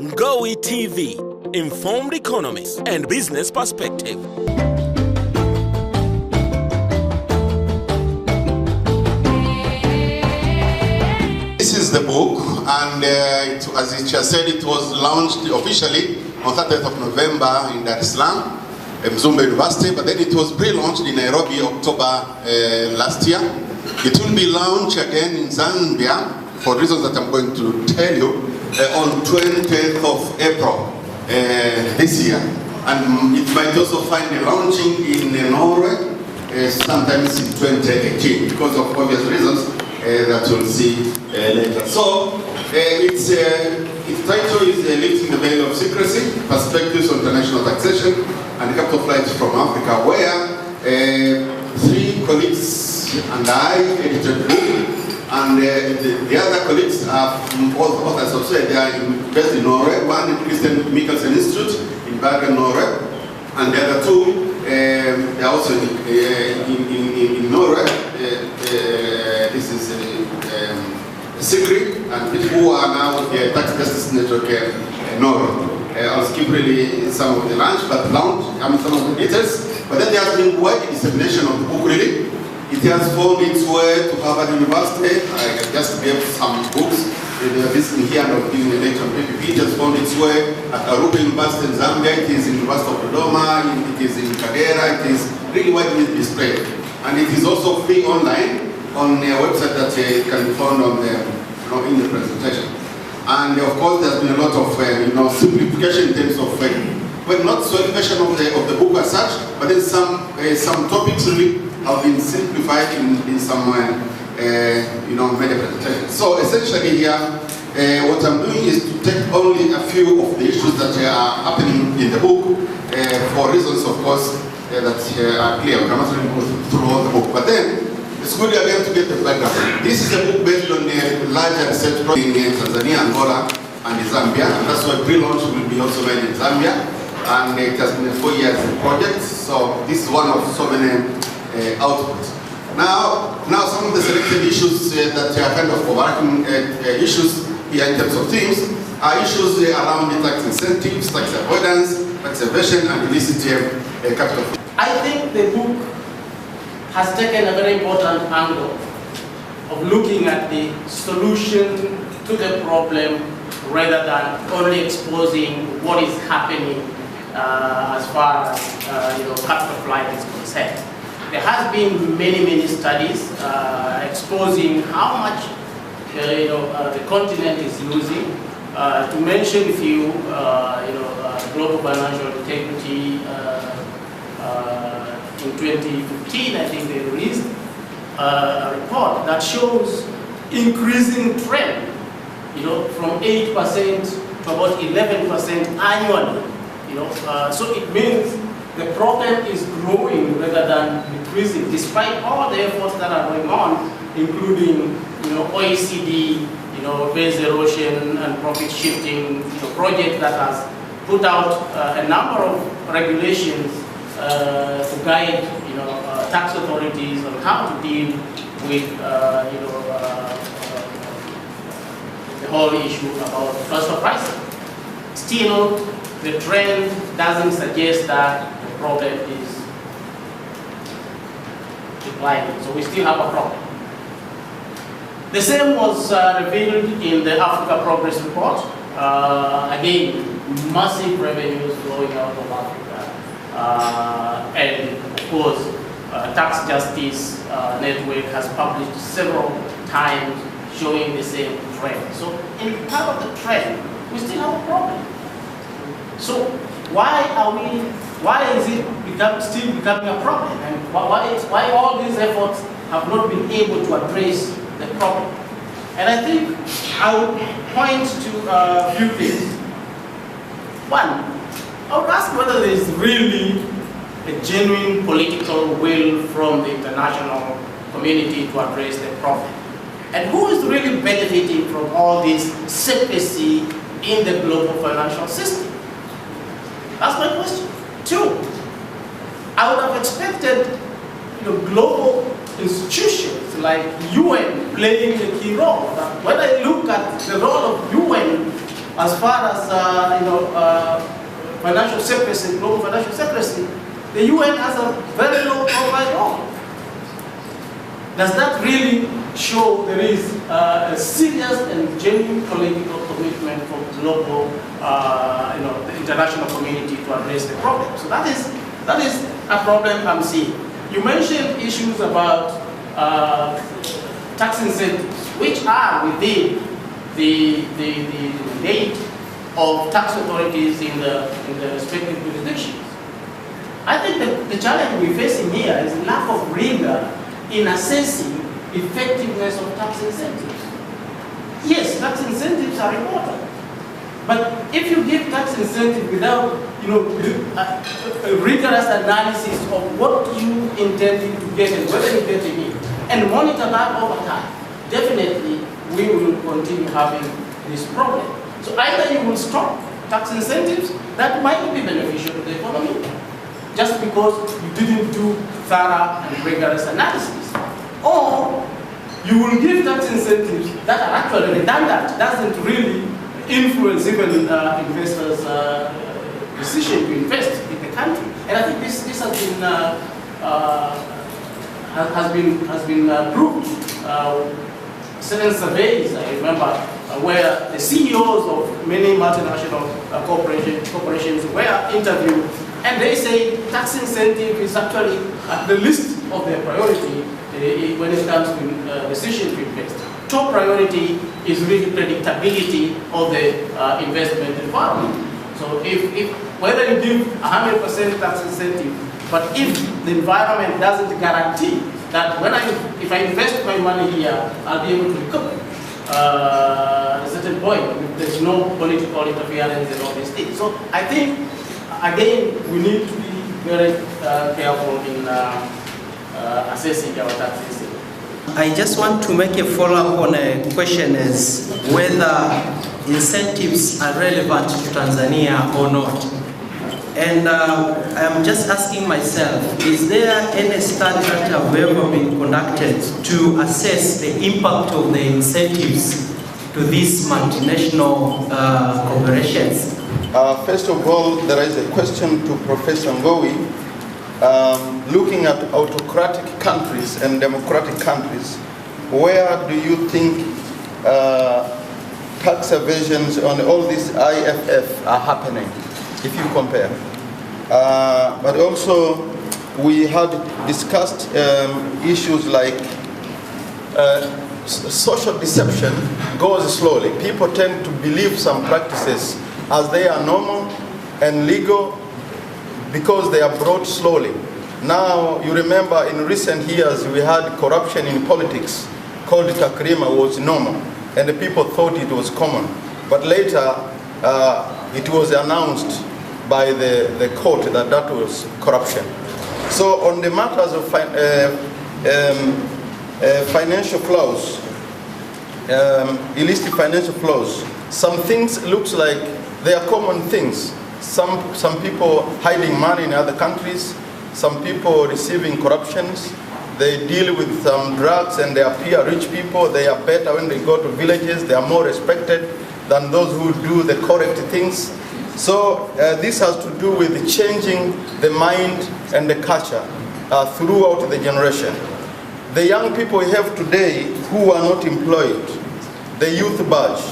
Ngowi TV, informed economists and business perspective. This is the book, and as it just said, it was launched officially on 30th of November in Dar es Salaam, Mzumbe University, but then it was pre-launched in Nairobi October last year. It will be launched again in Zambia, for reasons that I'm going to tell you, on 20th of April this year. And it might also find a launching in Norway sometimes in 2018, because of obvious reasons that you'll see later. So, its title is Lifting the Veil of Secrecy, Perspectives on International Taxation and Capital Flights from Africa, where three colleagues and I edited the book. And the other colleagues are authors also. They are based in Norway. One in Christian Michelsen Institute in Bergen, Norway, and the other two they are also in Norway. This is Sigrid and people who are now with the Tax Justice Network Norway. I'll skip really some of the lunch, but some of the details. But then there has been wide dissemination of the book really. It has found its way to Harvard University. I just gave some books. This in here and I'll give you a lecture on PPP. It has found its way at Aruba University in Zambia. It is in University of Dodoma. It is in Kagera. It is really widely displayed. And it is also free online on a website that can be found on the, in the presentation. And of course, there's been a lot of simplification in terms of well, not simplification of the book as such, but then some topics really have been simplified in some many presentations. So essentially here, what I'm doing is to take only a few of the issues that are happening in the book for reasons, of course, that are clear. We cannot really go through all the book, but then it's good again to get the background. This is a book based on a larger research project in Tanzania, Angola, and Zambia, and that's why pre-launch will be also made in Zambia, and it has been a 4-year project. So this is one of so many outputs. Now some of the selected issues that are kind of overarching issues here in terms of themes are issues around the tax incentives, tax avoidance, tax evasion, and illicit capital. I think the book has taken a very important angle of looking at the solution to the problem rather than only exposing what is happening as far as capital flight is concerned. There has been many studies exposing how much the continent is losing. To mention a few, Global Financial Integrity in 2015, I think they released a report that shows increasing trend, from 8% to about 11% annually. So it means the problem is growing rather than decreasing, despite all the efforts that are going on, including OECD, base erosion and profit shifting project that has put out a number of regulations to guide tax authorities on how to deal with the whole issue about transfer pricing. Still, the trend doesn't suggest that the problem is declining, so we still have a problem. The same was revealed in the Africa Progress Report. Again, massive revenues flowing out of Africa. And of course, Tax Justice Network has published several times showing the same trend. So in part of the trend, we still have a problem. So why is it still becoming a problem? And why all these efforts have not been able to address the problem? And I think I would point to a few things. One, I would ask whether there is really a genuine political will from the international community to address the problem. And who is really benefiting from all this secrecy in the global financial system? That's my question. Two, I would have expected global institutions like UN playing a key role. When I look at the role of UN as far as financial secrecy, global financial secrecy, the UN has a very low profile role. Does that really show there is a serious and genuine political commitment from global, the international community to address the problem? So that is a problem I'm seeing. You mentioned issues about tax incentives, which are within the mandate of tax authorities in the respective jurisdictions. I think the challenge we're facing here is lack of rigor in assessing effectiveness of tax incentives. Yes, tax incentives are important, but if you give tax incentive without a rigorous analysis of what you intended to get and whether you're getting it, and monitor that over time, definitely we will continue having this problem. So either you will stop tax incentives that might be beneficial to the economy, just because you didn't do thorough and rigorous analysis, or you will give tax incentives that are actually redundant, doesn't really influence even investors' decision to invest in the country. And I think this has been proved. Certain surveys, I remember, where the CEOs of many multinational corporations were interviewed, and they say tax incentive is actually at the list of their priority when it comes to decision to invest. Top priority is really predictability of the investment environment. So if whether you give 100% tax incentive, but if the environment doesn't guarantee that if I invest my money here, I'll be able to recover at a certain point, there's no political interference and all these things. So I think, again, we need to be very careful in assessing our tax system. I just want to make a follow-up on a question as whether incentives are relevant to Tanzania or not. And I'm just asking myself, is there any study that have ever been conducted to assess the impact of the incentives to these multinational corporations? First of all, there is a question to Professor Ngowi. Looking at autocratic countries and democratic countries, where do you think tax evasions on all these IFF are happening, if you compare? But also, we had discussed issues like social deception goes slowly. People tend to believe some practices as they are normal and legal because they are brought slowly. Now, you remember in recent years we had corruption in politics called takrima was normal, and the people thought it was common. But later, it was announced by the court that that was corruption. So on the matters of financial flows, illicit financial flows, some things looks like they are common things. Some people hiding money in other countries, some people receiving corruptions, they deal with some drugs and they appear rich people, they are better when they go to villages, they are more respected than those who do the correct things. So this has to do with changing the mind and the culture throughout the generation. The young people we have today who are not employed, the youth badge,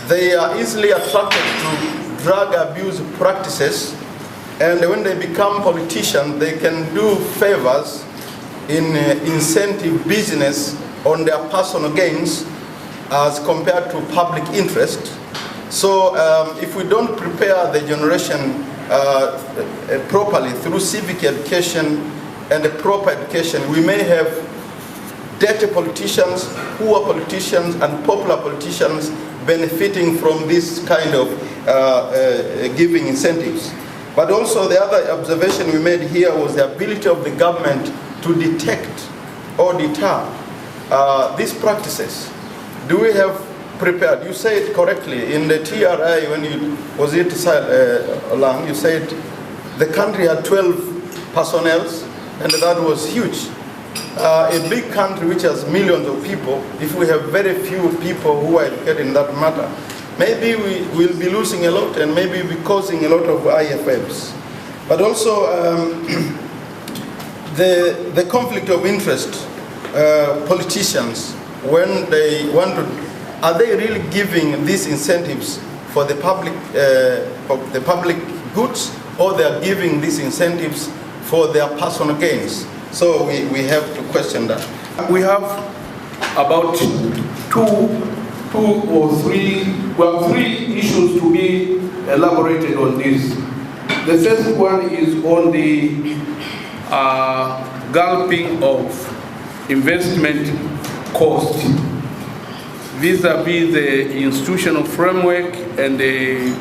they are easily attracted to drug abuse practices, and when they become politicians, they can do favors in incentive business on their personal gains as compared to public interest. So if we don't prepare the generation properly through civic education and proper education, we may have dirty politicians, poor politicians, and popular politicians benefiting from this kind of giving incentives. But also the other observation we made here was the ability of the government to detect or deter these practices. Do we have prepared? You said correctly in the TRI when you was it Lang, you said the country had 12 personnels, and that was huge. A big country which has millions of people, if we have very few people who are educated in that matter, maybe we will be losing a lot and maybe we'll be causing a lot of IFMs. But also the conflict of interest, politicians, when they want to, are they really giving these incentives for the public goods, or they are giving these incentives for their personal gains? So we have to question that. We have about three issues to be elaborated on this. The first one is on the gulping of investment cost vis-a-vis the institutional framework and the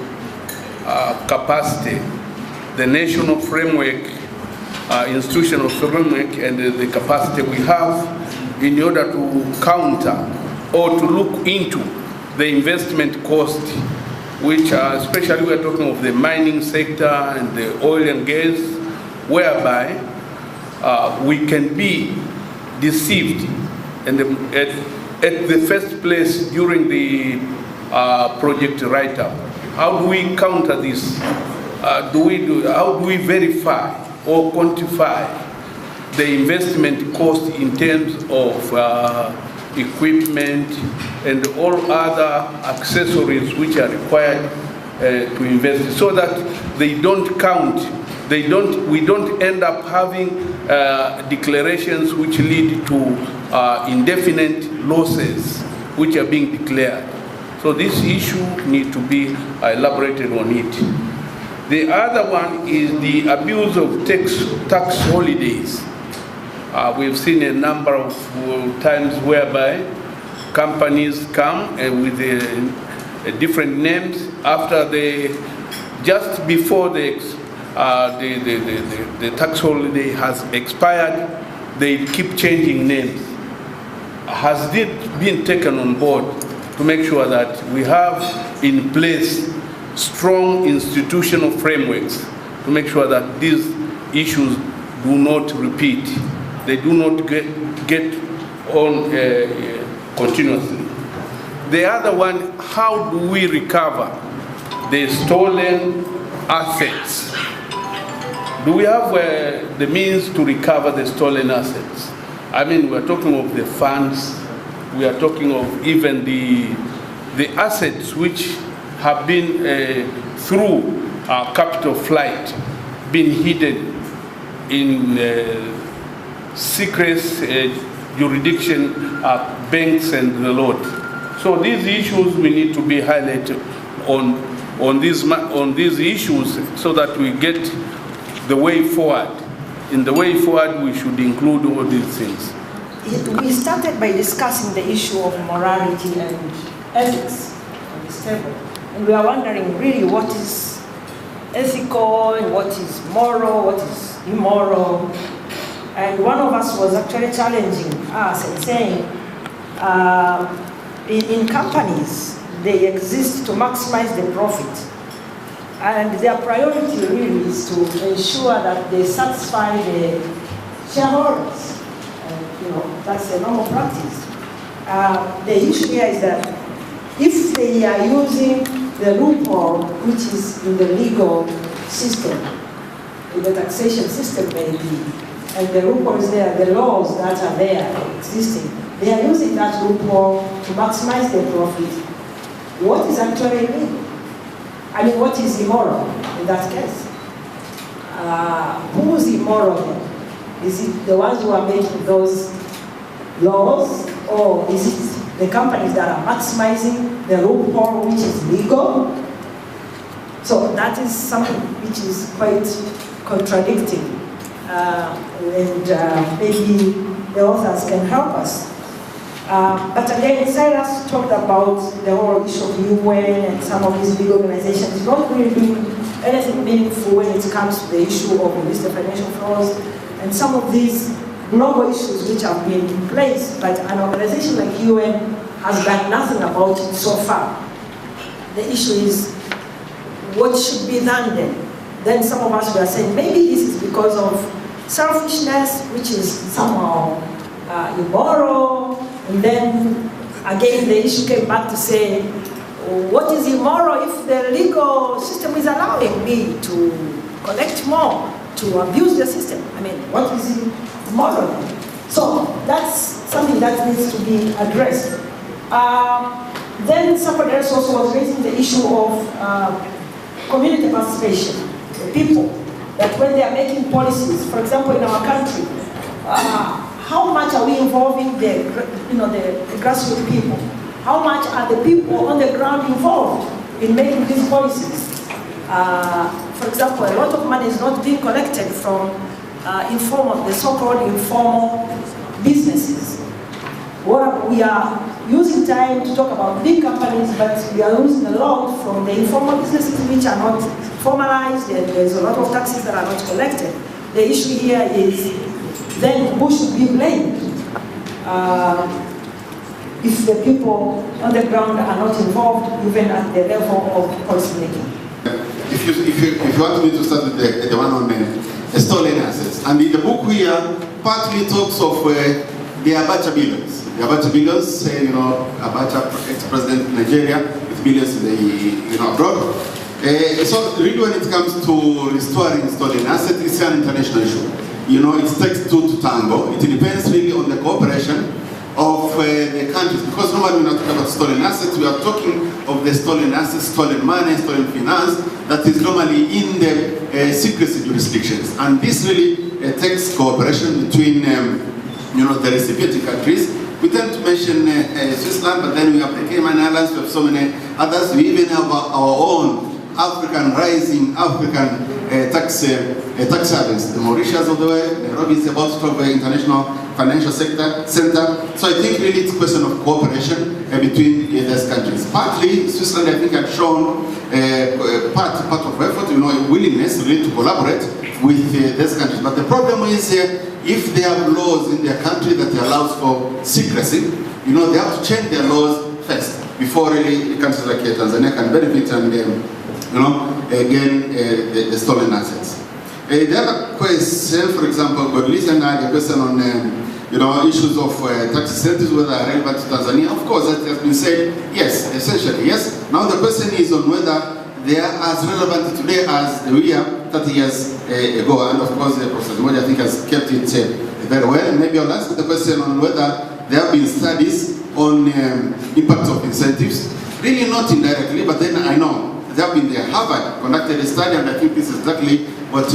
capacity, the national framework, institutional framework, and the capacity we have in order to counter or to look into the investment cost, which are, especially we're talking of the mining sector and the oil and gas, whereby we can be deceived and at the first place during the project write-up. How do we counter this? How do we verify or quantify the investment cost in terms of equipment and all other accessories which are required to invest, so that they don't count, we don't end up having declarations which lead to indefinite losses which are being declared. So this issue needs to be elaborated on it. The other one is the abuse of tax holidays. We've seen a number of times whereby companies come with different names after just before the tax holiday has expired, they keep changing names. Has it been taken on board to make sure that we have in place strong institutional frameworks to make sure that these issues do not repeat? They do not get on continuously. The other one, how do we recover the stolen assets? Do we have the means to recover the stolen assets? I mean, we're talking of the funds, we are talking of even the assets which have been through capital flight, been hidden in secret jurisdiction, banks and the lot. So these issues we need to be highlighted on these issues so that we get the way forward. In the way forward, we should include all these things. We started by discussing the issue of morality and ethics on this table. And we are wondering really what is ethical and what is moral, what is immoral. And one of us was actually challenging us and saying, in companies, they exist to maximize the profit. And their priority really is to ensure that they satisfy the shareholders. And, that's a normal practice. The issue here is that if they are using the loophole which is in the legal system, in the taxation system maybe, and the loopholes there, the laws that are there existing, they are using that loophole to maximize their profit. What is actually illegal? I mean, what is immoral in that case? Who is immoral then? Is it the ones who are making those laws, or is it the companies that are maximizing the loophole which is legal? So that is something which is quite contradicting. Maybe the authors can help us. But again, Cyrus talked about the whole issue of UN and some of these big organizations not really doing anything meaningful when it comes to the issue of illicit financial flows and some of these global issues which have been in place, but an organization like UN has done nothing about it so far. The issue is what should be done then? Then some of us were saying maybe this is because of selfishness, which is somehow immoral. And then again the issue came back to say, what is immoral if the legal system is allowing me to collect more, to abuse the system? I mean, what is immoral? So that's something that needs to be addressed. Then somebody else also was raising the issue of community participation. The people, that when they are making policies, for example, in our country, how much are we involving the grassroots people? How much are the people on the ground involved in making these policies? For example, a lot of money is not being collected from the so-called informal businesses. We are using time to talk about big companies, but we are losing a lot from the informal businesses which are not formalized, and there's a lot of taxes that are not collected. The issue here is then who should be blamed if the people on the ground are not involved even at the level of policy making. If you want me to start with the one on stolen assets, and in the book here partly talks of the Abacha billions. The Abacha billions, Abacha ex-president of Nigeria with billions abroad. So really when it comes to restoring stolen assets, it's an international issue. It takes two to tango. It depends really on the cooperation of the countries, because normally we're not talking about stolen assets, we are talking of the stolen assets, stolen money, stolen finance, that is normally in the secrecy jurisdictions. And this really takes cooperation between the recipient countries. We tend to mention Switzerland, but then we have the Cayman Islands, we have so many others. We even have our own rising African tax havens. The Mauritius of the way, Nairobi is about to have an international financial center. So I think really it's a question of cooperation between these countries. Partly, Switzerland I think had shown part of effort, a willingness really to collaborate with these countries. But the problem is if they have laws in their country that allows for secrecy, they have to change their laws first before really countries like Tanzania can benefit and again the stolen assets. The other question, for example, Godlisa had a question on issues of tax incentives, whether are relevant to Tanzania. Of course, that has been said, yes, essentially, yes. Now the question is on whether they are as relevant today as they were 30 years ago. And of course, Professor Moja, I think, has kept it very well. And maybe I'll ask the question on whether there have been studies on impact of incentives. Really not indirectly, but then I know there have been Harvard conducted a study, and I think this is exactly what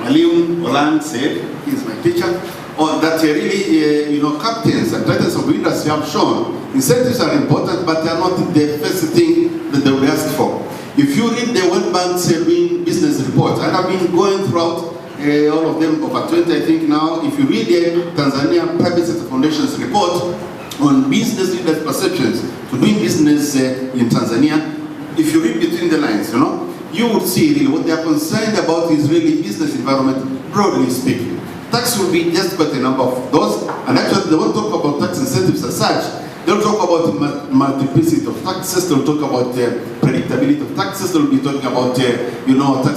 William Hollande said, he's my teacher, that really, captains and titans of industry have shown incentives are important, but they are not the first thing that they will ask for. If you read the World Bank's doing business reports, and I've been going throughout all of them, over 20 I think now, if you read the Tanzania Private Sector Foundation's report on business leaders' perceptions to doing business in Tanzania, if you read between the lines, you would see really what they are concerned about is really business environment, broadly speaking. Tax will be just quite a number of those, and actually they won't talk about tax incentives as such. They'll talk about multiplicity of taxes, they'll talk about predictability of taxes, they'll be talking about tax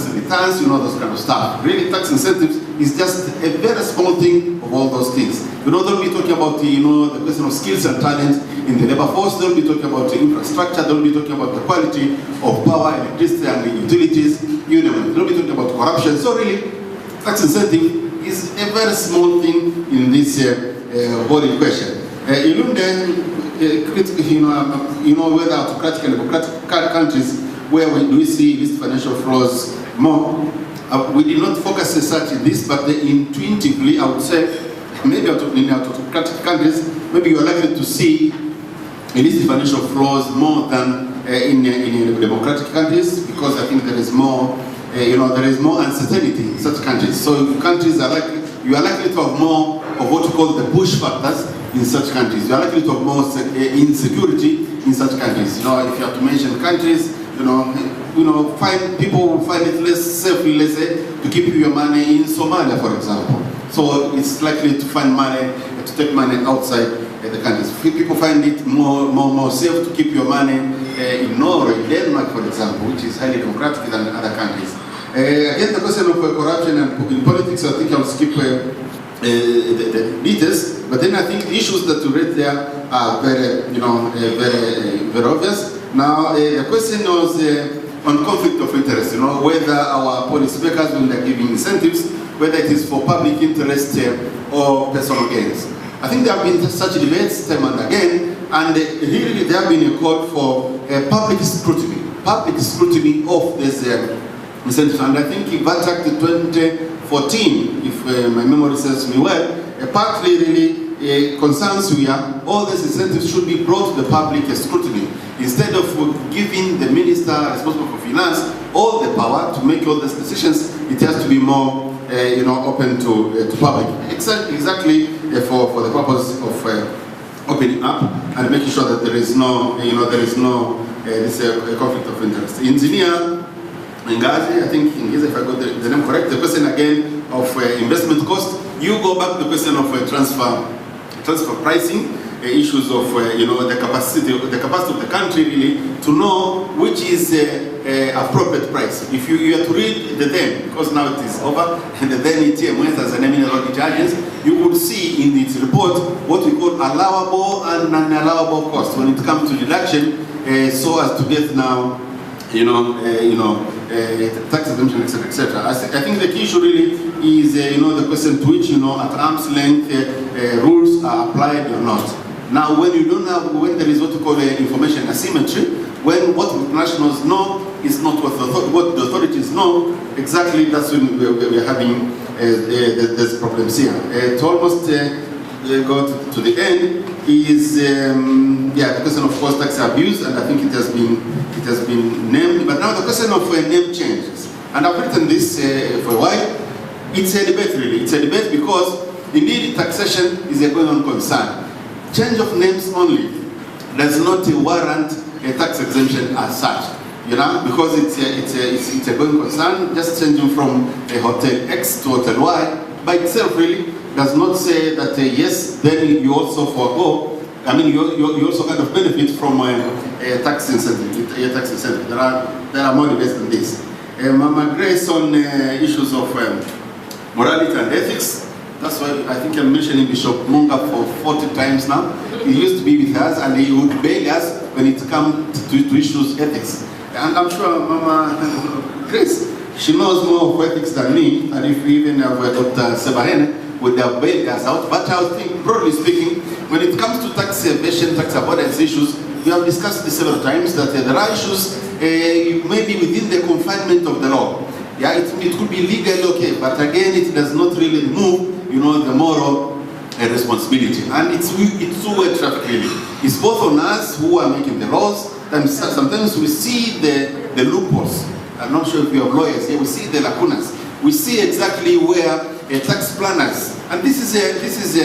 returns, those kind of stuff. Really, tax incentives is just a very small thing of all those things. They'll be talking about the question of skills and talent in the labor force, they'll be talking about infrastructure, they'll be talking about the quality of power, electricity, and the utilities, they'll be talking about corruption. So really, tax incentive is a very small thing in this body question. Whether autocratic and democratic countries where we see these financial flows more, we did not focus as such in this, but intuitively I would say maybe in autocratic countries, maybe you are likely to see illicit financial flows more than in democratic countries, because I think there is more, there is more uncertainty in such countries. So countries are you are likely to have more of what you call the push factors in such countries. You are likely to have more insecurity in such countries. If you have to mention countries, people will find it less safe, let's say, to keep your money in Somalia, for example. So it's likely to find money, to take money outside the countries. People find it more safe to keep your money in Norway, Denmark, for example, which is highly democratic than other countries. Again, the question of corruption and in politics, I think I'll skip the details, but then I think the issues that you read there are very, very obvious. Now, the question was on conflict of interest, whether our policymakers, when they're giving incentives, whether it is for public interest or personal gains. I think there have been such debates time and again, and really there have been a call for public scrutiny of this incentives. And I think in that Act 2014, if my memory serves me well, partly really concerns where all these incentives should be brought to the public scrutiny. Instead of giving the minister responsible for finance all the power to make all these decisions, it has to be more open to public. Exactly for the purpose of opening up and making sure that there is no, this conflict of interest. Engineer Ngazi, I think, if I got the name correct, the question again of investment cost, you go back to the question of transfer pricing, issues of the capacity of the country really to know which is appropriate price. If you are to read the then, because now it is over, and the then ETM went as an eminent audit agency, you would see in its report what we call allowable and non-allowable costs when it comes to deduction, so as to get now tax exemption, etc., etc. I think the key issue really is the question to which at arm's length rules are applied or not. Now, when you don't have, when there is what we call information asymmetry, when what nationals know is not what the authorities know, exactly that's when we're having there's problems here. To almost go to the end is the question of course tax abuse, and I think it has been named. But now the question of name changes, and I've written this for a while. It's a debate really. It's a debate because indeed taxation is a going on concern. Change of names only does not warrant a tax exemption as such, because it's a going concern. Just changing from a hotel X to hotel Y by itself really does not say that yes, then you also forego. I mean, you also kind of benefit from a tax incentive. There are more debates than this. Mama Grace on issues of morality and ethics. That's why I think I'm mentioning Bishop Munga for 40 times now. He used to be with us and he would beg us when it comes to issues ethics. And I'm sure Mama Grace, she knows more of ethics than me, and if we even have Dr. Sebarene would have bailed us out. But I think, broadly speaking, when it comes to tax evasion, tax avoidance issues, we have discussed this several times that there are issues maybe within the confinement of the law. Yeah, it could be legally okay, but again, it does not really remove the moral responsibility. And it's two-way traffic really. It's both on us who are making the laws, and sometimes we see the loopholes. I'm not sure if you have lawyers here, we see the lacunas. We see exactly where tax planners, and this is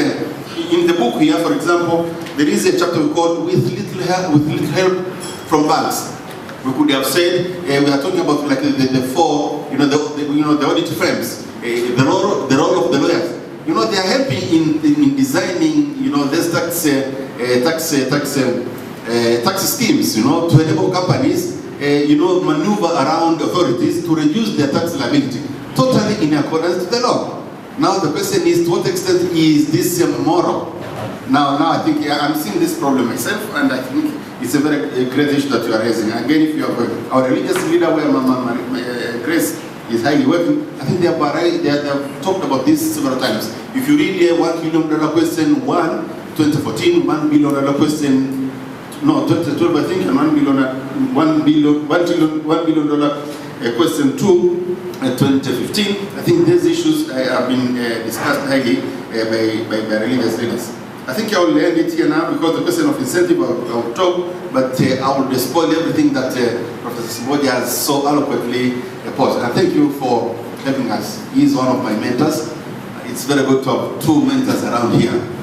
in the book here, for example, there is a chapter called with little help from banks. We could have said we are talking about like the four, the audit firms, the role of the lawyers. They are helping in designing, these tax schemes, to enable companies, maneuver around authorities to reduce their tax liability, totally in accordance to the law. Now the question is, to what extent is this moral? Now I think I'm seeing this problem myself, and I think it's a very great issue that you are raising. Again, if you have our religious leader, where Mama Grace is highly working, I think they have talked about this several times. If you read the $1 billion question 2014, $1 billion question, no, 2012 I think, and $1 billion question 2, 2015. I think these issues have been discussed highly by religious leaders. I think I will end it here now because the question of incentive I will talk, but I will spoil everything that Professor Sibodia has so eloquently posed. And thank you for helping us. He is one of my mentors. It's very good to have two mentors around here.